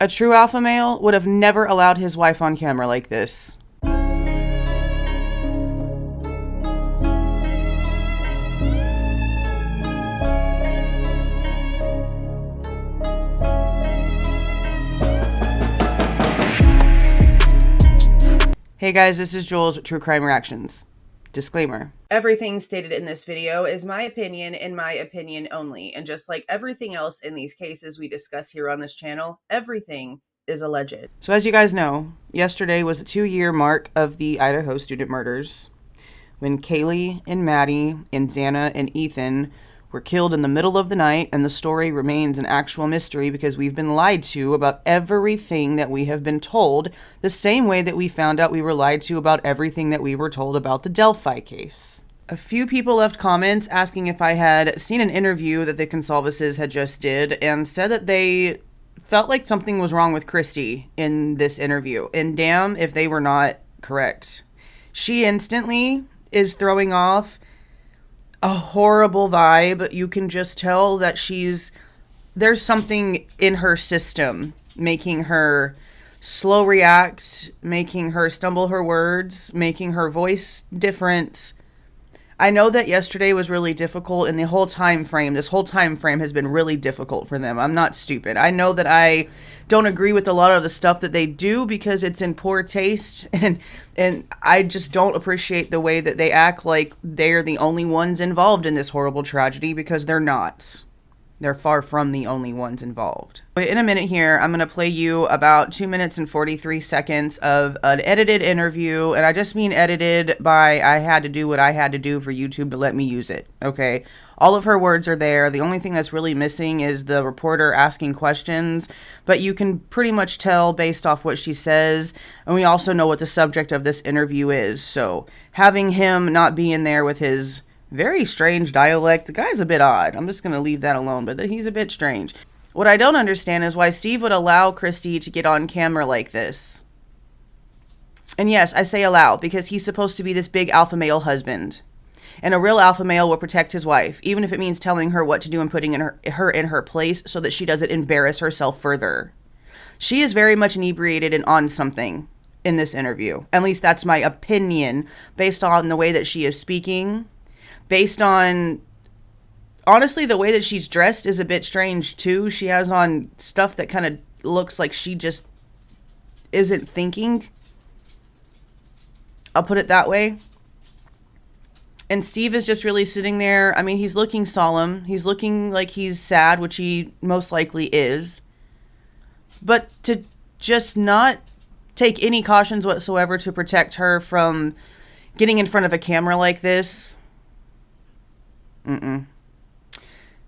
A true alpha male would have never allowed his wife on camera like this. Hey guys, this is Jules with True Crime Reactions. Disclaimer. Everything stated in this video is my opinion and my opinion only. And just like everything else in these cases we discuss here on this channel, everything is alleged. So as you guys know, yesterday was the 2-year mark of the Idaho student murders, when Kaylee and Maddie and Xana and Ethan were killed in the middle of the night, and the story remains an actual mystery because we've been lied to about everything that we have been told, the same way that we found out we were lied to about everything that we were told about the Delphi case. A few people left comments asking if I had seen an interview that the Goncalveses had just did, and said that they felt like something was wrong with Kristi in this interview, and damn if they were not correct. She instantly is throwing off a horrible vibe. You can just tell that there's something in her system making her slow react, making her stumble her words, making her voice different. I know that yesterday was really difficult, and this whole time frame has been really difficult for them. I'm not stupid. I know that I don't agree with a lot of the stuff that they do because it's in poor taste, and I just don't appreciate the way that they act like they're the only ones involved in this horrible tragedy, because they're not. They're far from the only ones involved. In a minute here, I'm going to play you about 2 minutes and 43 seconds of an edited interview. And I just mean edited by I had to do what I had to do for YouTube to let me use it. Okay. All of her words are there. The only thing that's really missing is the reporter asking questions. But you can pretty much tell based off what she says. And we also know what the subject of this interview is. So having him not be in there with his very strange dialect. The guy's a bit odd. I'm just going to leave that alone, but he's a bit strange. What I don't understand is why Steve would allow Kristi to get on camera like this. And yes, I say allow, because he's supposed to be this big alpha male husband. And a real alpha male will protect his wife, even if it means telling her what to do and putting her in her place so that she doesn't embarrass herself further. She is very much inebriated and on something in this interview. At least that's my opinion, based on the way that she is speaking. Based on, honestly, the way that she's dressed is a bit strange, too. She has on stuff that kind of looks like she just isn't thinking. I'll put it that way. And Steve is just really sitting there. I mean, he's looking solemn. He's looking like he's sad, which he most likely is. But to just not take any cautions whatsoever to protect her from getting in front of a camera like this. No.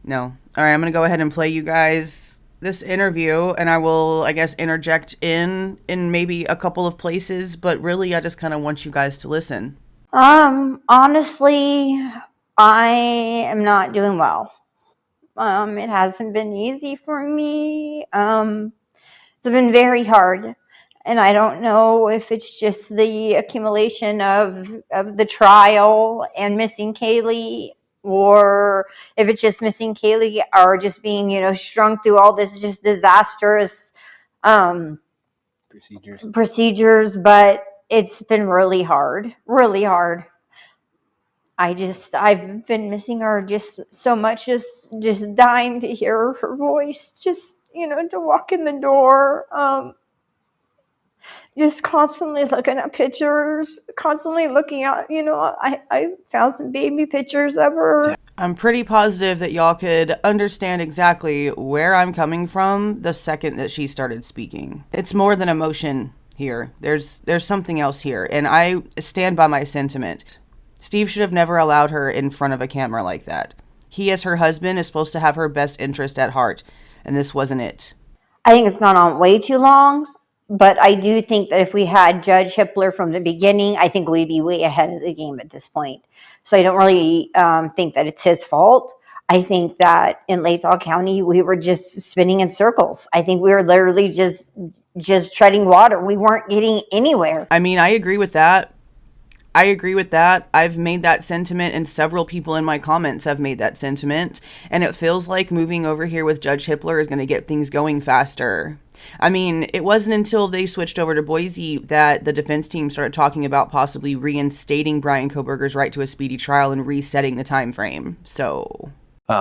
All right, I'm going to go ahead and play you guys this interview, and I will, I guess, interject in maybe a couple of places, but really I just kind of want you guys to listen. Honestly, I am not doing well. It hasn't been easy for me. It's been very hard. And I don't know if it's just the accumulation of the trial and missing Kaylee, or if it's just missing Kaylee, or just being, strung through all this just disastrous procedures. But it's been really hard, really hard. I've been missing her just so much, just dying to hear her voice, just, to walk in the door. Just constantly looking at pictures, constantly looking at, I found some baby pictures of her. I'm pretty positive that y'all could understand exactly where I'm coming from the second that she started speaking. It's more than emotion here. There's something else here, and I stand by my sentiment. Steve should have never allowed her in front of a camera like that. He, as her husband, is supposed to have her best interest at heart, and this wasn't it. I think it's gone on way too long. But I do think that if we had Judge Hippler from the beginning, I think we'd be way ahead of the game at this point. So I don't really think that it's his fault. I think that in Lathall County, we were just spinning in circles. I think we were literally just treading water. We weren't getting anywhere. I mean, I agree with that. I've made that sentiment, and several people in my comments have made that sentiment. And it feels like moving over here with Judge Hippler is going to get things going faster. I mean, it wasn't until they switched over to Boise that the defense team started talking about possibly reinstating Bryan Kohberger's right to a speedy trial and resetting the time frame. So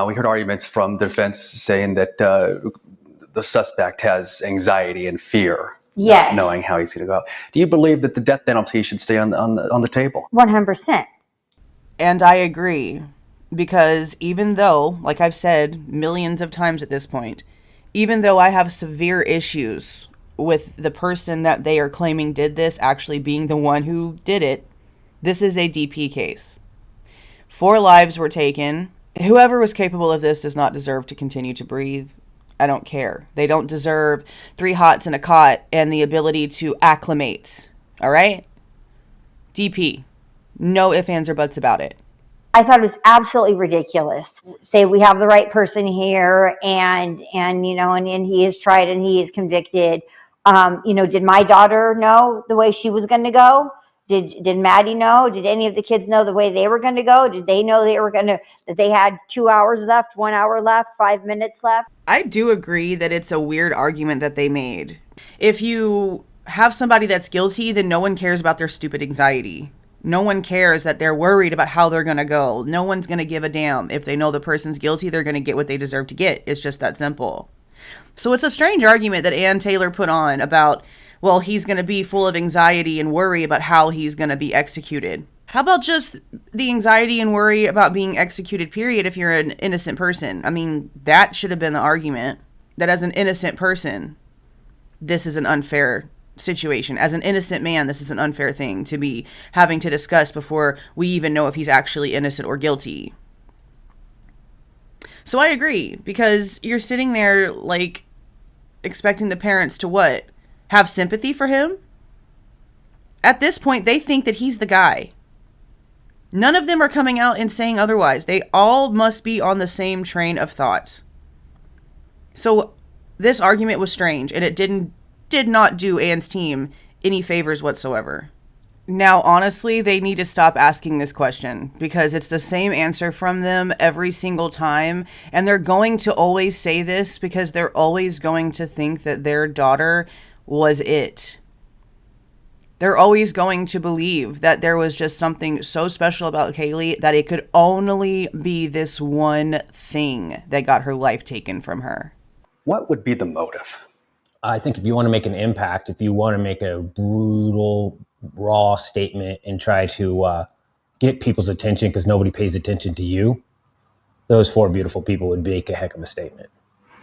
we heard arguments from the defense saying that the suspect has anxiety and fear, Yes. not knowing how he's going to go. Do you believe that the death penalty should stay on the table? 100%. And I agree, because even though, like I've said millions of times at this point, even though I have severe issues with the person that they are claiming did this actually being the one who did it, this is a DP case. 4 lives were taken. Whoever was capable of this does not deserve to continue to breathe. I don't care. They don't deserve 3 hots and a cot and the ability to acclimate. All right? DP. No ifs, ands, or buts about it. I thought it was absolutely ridiculous. Say we have the right person here, and he is tried and he is convicted. Did my daughter know the way she was going to go? Did Maddie know? Did any of the kids know the way they were going to go? Did they know that they had 2 hours left, 1 hour left, 5 minutes left? I do agree that it's a weird argument that they made. If you have somebody that's guilty, then no one cares about their stupid anxiety. No one cares that they're worried about how they're going to go. No one's going to give a damn. If they know the person's guilty, they're going to get what they deserve to get. It's just that simple. So it's a strange argument that Ann Taylor put on about, well, he's going to be full of anxiety and worry about how he's going to be executed. How about just the anxiety and worry about being executed, period, if you're an innocent person? I mean, that should have been the argument, that as an innocent person, this is an unfair situation. As an innocent man, this is an unfair thing to be having to discuss before we even know if he's actually innocent or guilty. So I agree, because you're sitting there like expecting the parents to what? Have sympathy for him? At this point, they think that he's the guy. None of them are coming out and saying otherwise. They all must be on the same train of thoughts. So this argument was strange, and it did not do Ann's team any favors whatsoever. Now, honestly, they need to stop asking this question, because it's the same answer from them every single time. And they're going to always say this because they're always going to think that their daughter was it. They're always going to believe that there was just something so special about Kaylee that it could only be this one thing that got her life taken from her. What would be the motive? I think if you want to make an impact, if you want to make a brutal, raw statement and try to get people's attention because nobody pays attention to you, those 4 beautiful people would make a heck of a statement.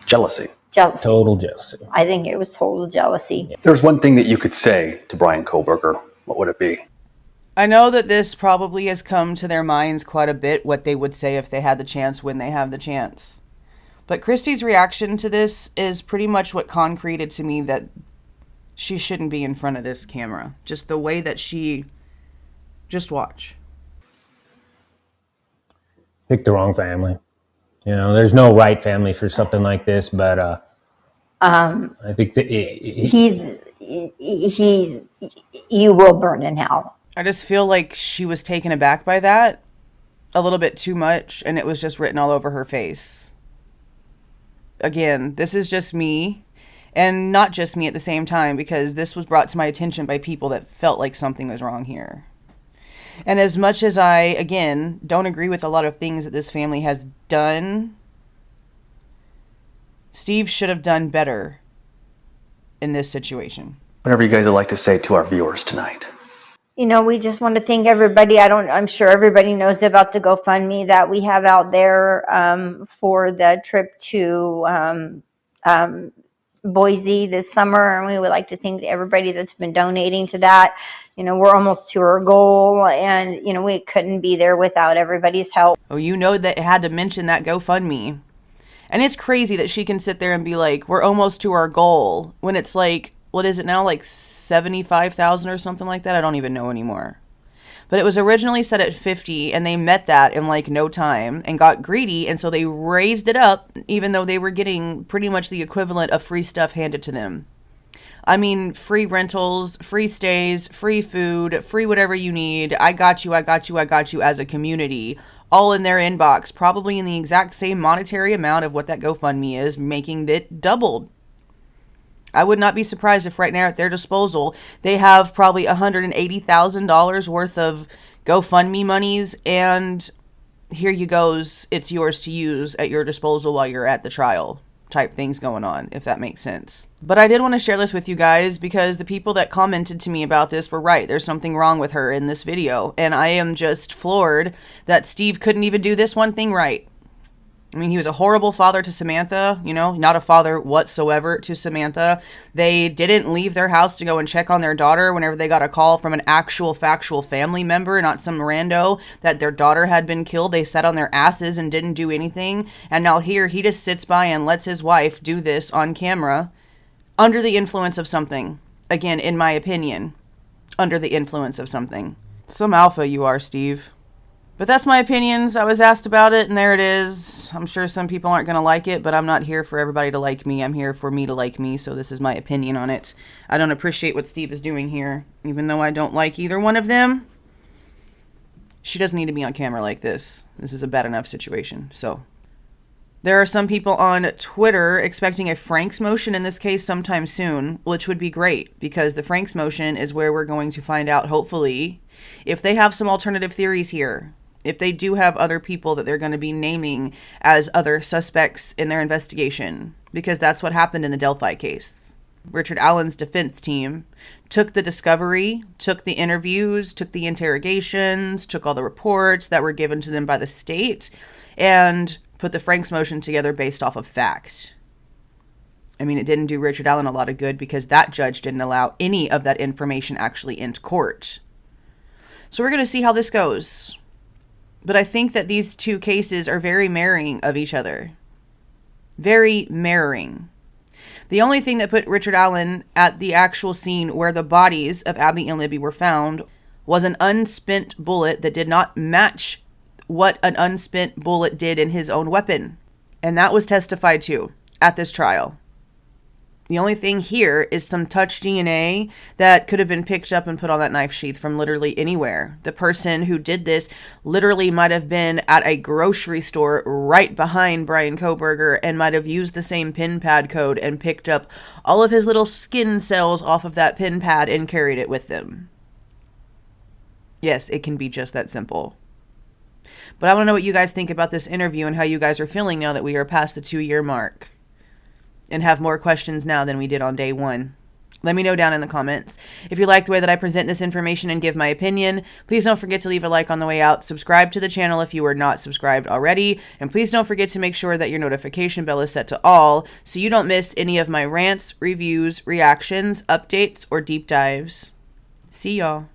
Jealousy. Total jealousy. I think it was total jealousy. If there's one thing that you could say to Bryan Kohberger, what would it be? I know that this probably has come to their minds quite a bit, what they would say if they had the chance when they have the chance. But Kristi's reaction to this is pretty much what concreted to me that she shouldn't be in front of this camera. Just the way that she... Just watch. Pick the wrong family. There's no right family for something like this, but I think that you will burn in hell. I just feel like she was taken aback by that a little bit too much, and it was just written all over her face. Again, this is just me, and not just me at the same time, because this was brought to my attention by people that felt like something was wrong here. And as much as I, again, don't agree with a lot of things that this family has done, Steve should have done better in this situation. Whatever you guys would like to say to our viewers tonight. We just want to thank everybody. I'm sure everybody knows about the GoFundMe that we have out there for the trip to Boise this summer, and we would like to thank everybody that's been donating to that. We're almost to our goal, and we couldn't be there without everybody's help. Oh, that it had to mention that GoFundMe. And it's crazy that she can sit there and be like, we're almost to our goal, when it's like, what is it now, like 75,000 or something like that? I don't even know anymore. But it was originally set at 50, and they met that in like no time and got greedy, and so they raised it up, even though they were getting pretty much the equivalent of free stuff handed to them. I mean, free rentals, free stays, free food, free whatever you need. I got you as a community, all in their inbox, probably in the exact same monetary amount of what that GoFundMe is, making it doubled. I would not be surprised if right now at their disposal, they have probably $180,000 worth of GoFundMe monies, and here you goes, it's yours to use at your disposal while you're at the trial type things going on, if that makes sense. But I did want to share this with you guys because the people that commented to me about this were right. There's something wrong with her in this video, and I am just floored that Steve couldn't even do this one thing right. I mean, he was a horrible father to Samantha, you know, not a father whatsoever to Samantha. They didn't leave their house to go and check on their daughter whenever they got a call from an actual factual family member, not some rando, that their daughter had been killed. They sat on their asses and didn't do anything. And now here he just sits by and lets his wife do this on camera under the influence of something. Again, in my opinion, under the influence of something. Some alpha you are, Steve. But that's my opinions. I was asked about it, and there it is. I'm sure some people aren't going to like it, but I'm not here for everybody to like me. I'm here for me to like me, so this is my opinion on it. I don't appreciate what Steve is doing here, even though I don't like either one of them. She doesn't need to be on camera like this. This is a bad enough situation, so. There are some people on Twitter expecting a Franks motion in this case sometime soon, which would be great, because the Franks motion is where we're going to find out, hopefully, if they have some alternative theories here. If they do have other people that they're going to be naming as other suspects in their investigation, because that's what happened in the Delphi case. Richard Allen's defense team took the discovery, took the interviews, took the interrogations, took all the reports that were given to them by the state, and put the Franks motion together based off of fact. I mean, it didn't do Richard Allen a lot of good because that judge didn't allow any of that information actually into court. So we're going to see how this goes. But I think that these two cases are very mirroring of each other. Very mirroring. The only thing that put Richard Allen at the actual scene where the bodies of Abby and Libby were found was an unspent bullet that did not match what an unspent bullet did in his own weapon. And that was testified to at this trial. The only thing here is some touch DNA that could have been picked up and put on that knife sheath from literally anywhere. The person who did this literally might have been at a grocery store right behind Bryan Kohberger and might have used the same pin pad code and picked up all of his little skin cells off of that pin pad and carried it with them. Yes, it can be just that simple. But I want to know what you guys think about this interview and how you guys are feeling now that we are past the 2-year mark. And have more questions now than we did on day 1. Let me know down in the comments. If you like the way that I present this information and give my opinion, please don't forget to leave a like on the way out. Subscribe to the channel if you are not subscribed already. And please don't forget to make sure that your notification bell is set to all so you don't miss any of my rants, reviews, reactions, updates, or deep dives. See y'all.